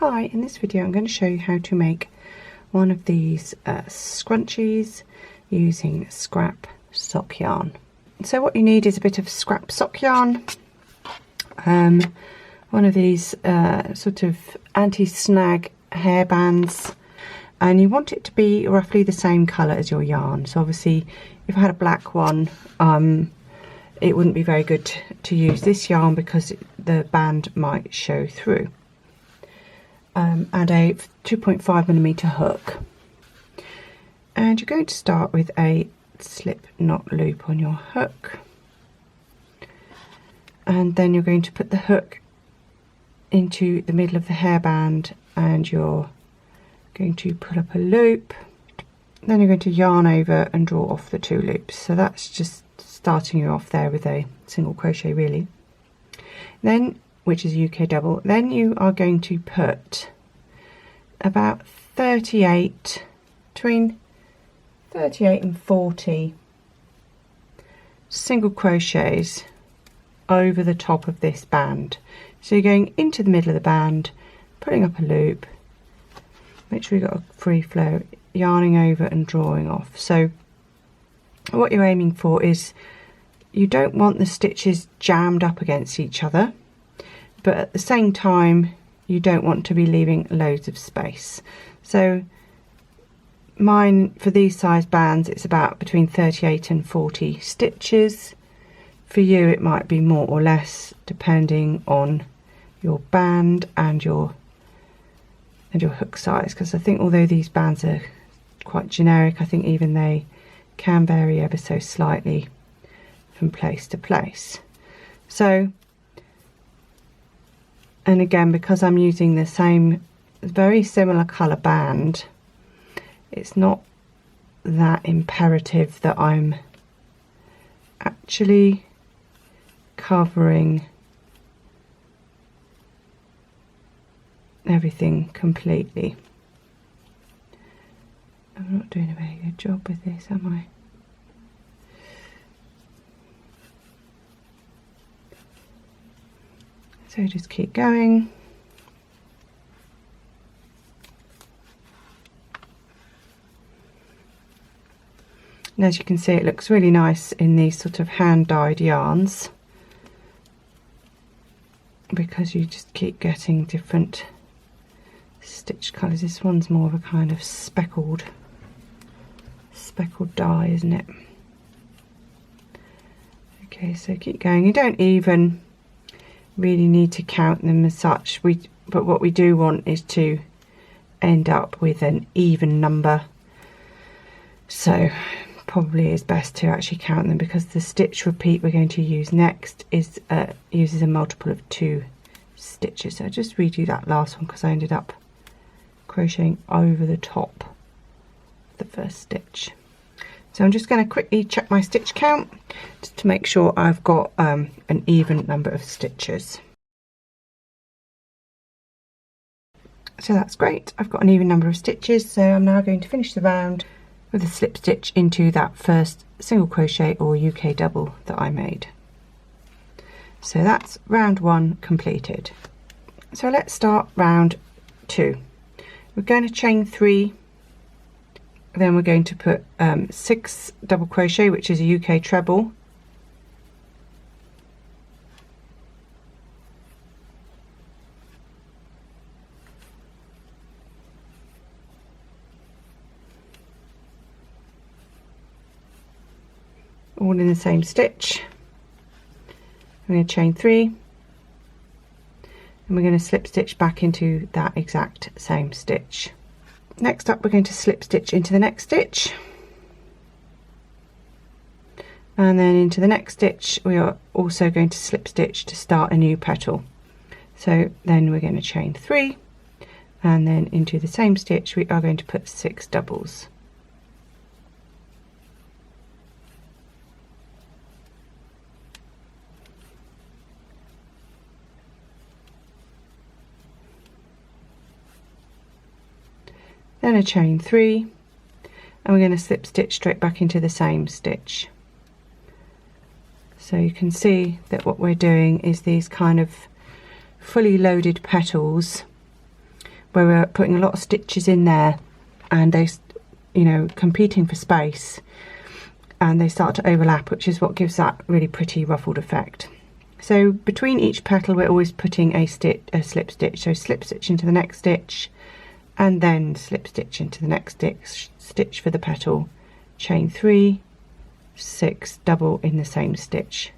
Hi, in this video I'm going to show you how to make one of these scrunchies using scrap sock yarn. So what you need is a bit of scrap sock yarn, one of these sort of anti-snag hairbands, and you want it to be roughly the same colour as your yarn. So obviously if I had a black one, it wouldn't be very good to use this yarn because the band might show through. And a 2.5mm hook, and you're going to start with a slip knot loop on your hook, and then you're going to put the hook into the middle of the hairband, and you're going to pull up a loop, then you're going to yarn over and draw off the two loops. So that's just starting you off there with a single crochet really, then which is a UK double. Then you are going to put about 38, between 38 and 40 single crochets over the top of this band. So you're going into the middle of the band, putting up a loop, make sure you've got a free flow, yarning over and drawing off. So what you're aiming for is you don't want the stitches jammed up against each other, but at the same time you don't want to be leaving loads of space. So mine, for these size bands, it's about between 38 and 40 stitches. For you it might be more or less depending on your band and your hook size, because I think although these bands are quite generic, I think even they can vary ever so slightly from place to place. So, and again, because I'm using the same very similar colour band, it's not that imperative that I'm actually covering everything completely. I'm not doing a very good job with this, am I? So just keep going. And as you can see, it looks really nice in these sort of hand-dyed yarns, because you just keep getting different stitch colours. This one's more of a kind of speckled dye, isn't it? Okay, so keep going. You don't even really need to count them as such, but what we do want is to end up with an even number, so probably is best to actually count them, because the stitch repeat we're going to use next is uses a multiple of 2 stitches. So I'll just redo that last one because I ended up crocheting over the top of the first stitch. So I'm just going to quickly check my stitch count just to make sure I've got an even number of stitches. So that's great, I've got an even number of stitches. So I'm now going to finish the round with a slip stitch into that first single crochet or UK double that I made. So that's round 1 completed. So let's start round 2. We're going to chain 3, then we're going to put 6 double crochet, which is a UK treble, all in the same stitch. I'm going to chain 3, and we're going to slip stitch back into that exact same stitch. Next up, we're going to slip stitch into the next stitch, and then into the next stitch we are also going to slip stitch to start a new petal. So then we're going to chain 3, and then into the same stitch we are going to put 6 doubles. Then a chain 3, and we're going to slip stitch straight back into the same stitch. So you can see that what we're doing is these kind of fully loaded petals where we're putting a lot of stitches in there and they, you know, competing for space, and they start to overlap, which is what gives that really pretty ruffled effect. So between each petal we're always putting a slip stitch, so slip stitch into the next stitch and then slip stitch into the next stitch for the petal, chain 3, 6, double in the same stitch,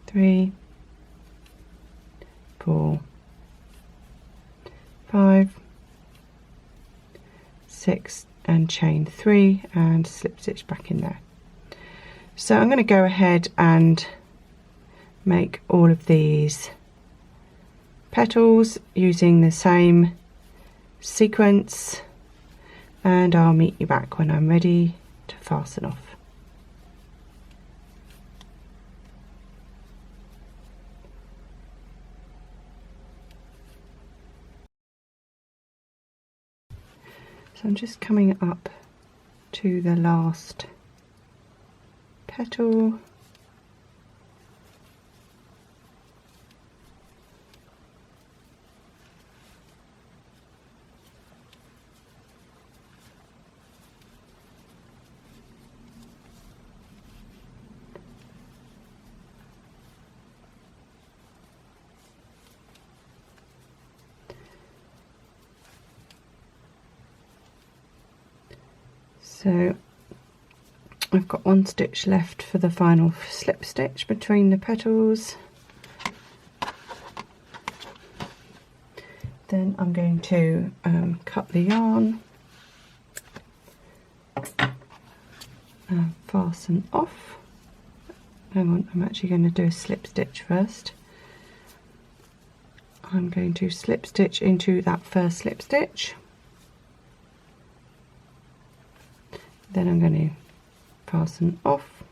3, 4, 5, 6 and chain 3 and slip stitch back in there. So I'm going to go ahead and make all of these petals using the same sequence, and I'll meet you back when I'm ready to fasten off. So I'm just coming up to the last petal, so I've got one stitch left for the final slip stitch between the petals. Then I'm going to cut the yarn and fasten off. Hang on, I'm actually going to do a slip stitch first. I'm going to slip stitch into that first slip stitch. Then I'm going to fasten off,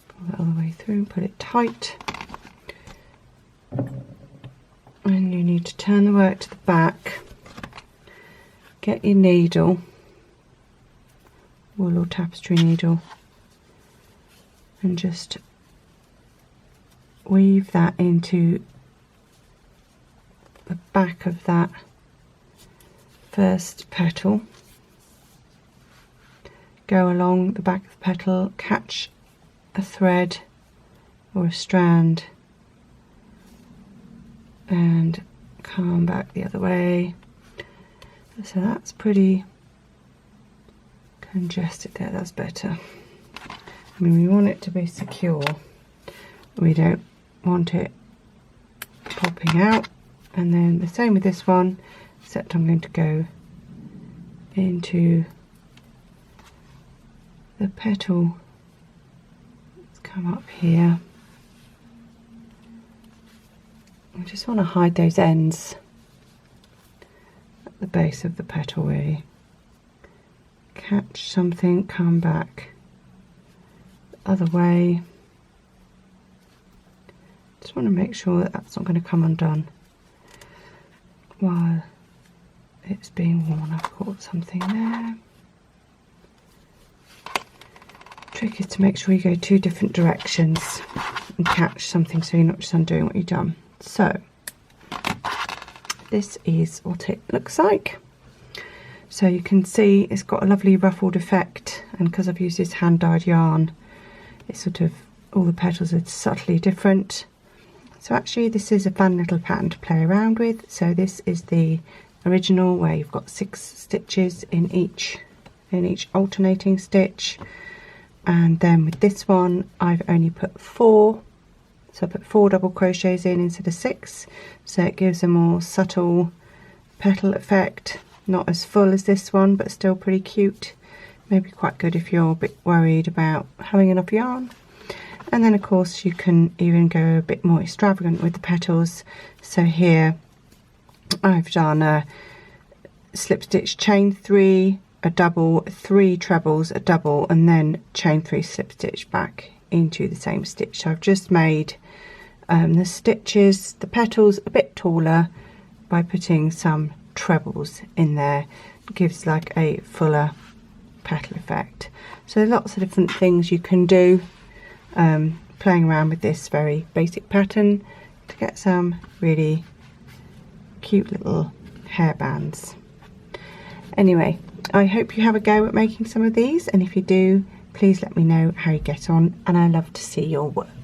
pull that all the way through, put it tight, and you need to turn the work to the back, get your needle, wool or tapestry needle, and just weave that into the back of that first petal. Go along the back of the petal, catch a thread or a strand and come back the other way. So that's pretty congested there, that's better. I mean, we want it to be secure, we don't want it popping out. And then the same with this one, except I'm going to go into the petal. Let's come up here. I just want to hide those ends at the base of the petal really. Catch something, come back the other way. Just want to make sure that that's not going to come undone while it's being worn. I've caught something there. Trick is to make sure you go 2 different directions and catch something so you're not just undoing what you've done. So this is what it looks like. So you can see it's got a lovely ruffled effect, and because I've used this hand dyed yarn, it's sort of, all the petals are subtly different. So actually this is a fun little pattern to play around with. So this is the original, where you've got 6 stitches in each alternating stitch. And then with this one I've only put 4, so I put 4 double crochets in instead of 6, so it gives a more subtle petal effect, not as full as this one but still pretty cute, maybe quite good if you're a bit worried about having enough yarn. And then of course you can even go a bit more extravagant with the petals. So here I've done a slip stitch, chain 3, a double, 3 trebles, a double, and then chain 3, slip stitch back into the same stitch. So I've just made the stitches, the petals, a bit taller by putting some trebles in there. It gives like a fuller petal effect. So lots of different things you can do playing around with this very basic pattern. to get some really cute little hairbands. Anyway, I hope you have a go at making some of these, and if you do, please let me know how you get on, and I love to see your work.